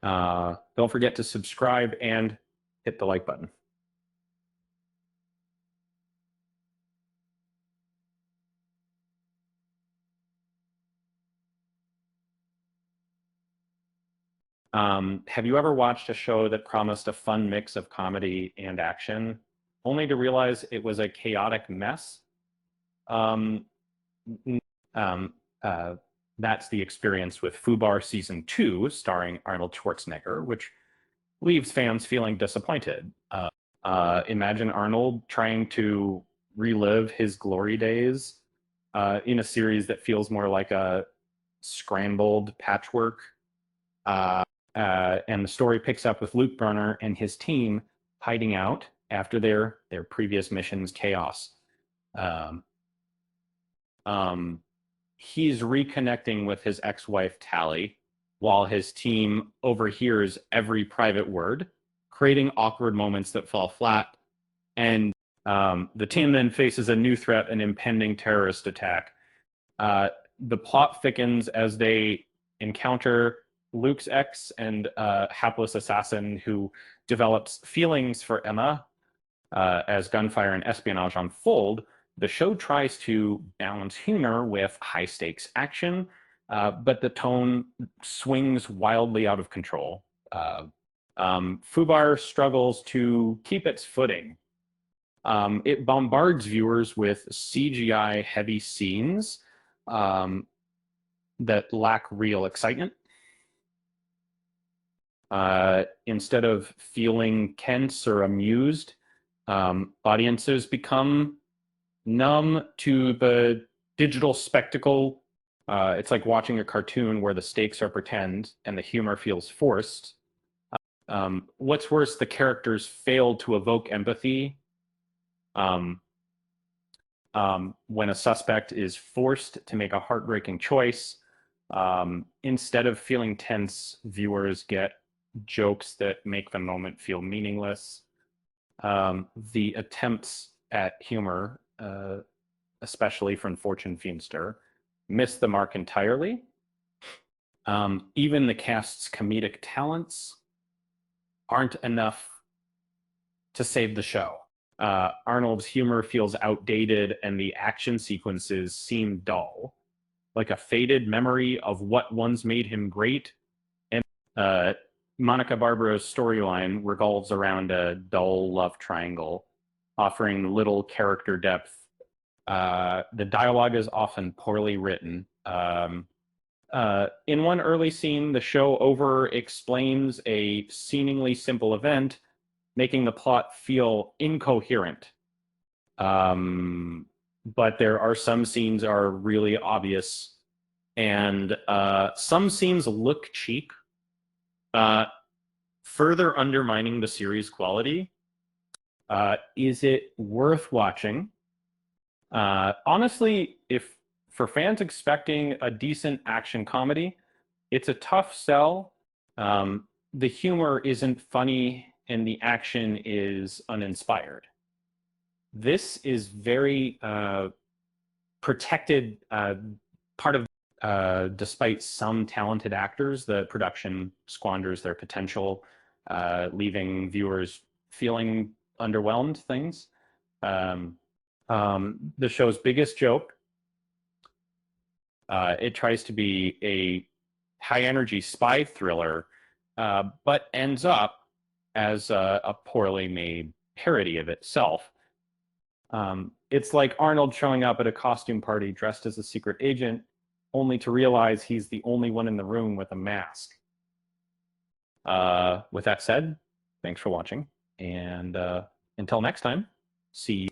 Don't forget to subscribe and hit the like button. Have you ever watched a show that promised a fun mix of comedy and action, only to realize it was a chaotic mess? Um, um, uh, that's the experience with FUBAR Season 2, starring Arnold Schwarzenegger, which leaves fans feeling disappointed. Imagine Arnold trying to relive his glory days in a series that feels more like a scrambled patchwork. Uh, and the story picks up with Luke Brunner and his team hiding out after their previous mission's chaos. Um, um, he's reconnecting with his ex-wife Tally while his team overhears every private word, creating awkward moments that fall flat. And the team then faces a new threat, an impending terrorist attack. The plot thickens as they encounter Luke's ex and hapless assassin who develops feelings for Emma. As gunfire and espionage unfold, the show tries to balance humor with high stakes action, but the tone swings wildly out of control. FUBAR struggles to keep its footing. It bombards viewers with CGI heavy scenes that lack real excitement. Instead of feeling tense or amused, audiences become numb to the digital spectacle. It's like watching a cartoon where the stakes are pretend and the humor feels forced. What's worse, the characters fail to evoke empathy. Um, when a suspect is forced to make a heartbreaking choice, instead of feeling tense, viewers get jokes that make the moment feel meaningless. The attempts at humor, especially from Fortune Feimster, miss the mark entirely. Even the cast's comedic talents aren't enough to save the show. Arnold's humor feels outdated and the action sequences seem dull, like a faded memory of what once made him great. And Monica Barbara's storyline revolves around a dull love triangle, offering little character depth. The dialogue is often poorly written. In one early scene, the show over explains a seemingly simple event, making the plot feel incoherent. But there are some scenes are really obvious, and some scenes look cheap, further undermining the series' quality. Is it worth watching? Honestly, if for fans expecting a decent action comedy, it's a tough sell. The humor isn't funny and the action is uninspired. This is very protected part of, despite some talented actors, the production squanders their potential, leaving viewers feeling underwhelmed things. The show's biggest joke, it tries to be a high energy spy thriller, but ends up as a poorly made parody of itself. It's like Arnold showing up at a costume party dressed as a secret agent, only to realize he's the only one in the room with a mask. With that said, thanks for watching, and until next time, see you.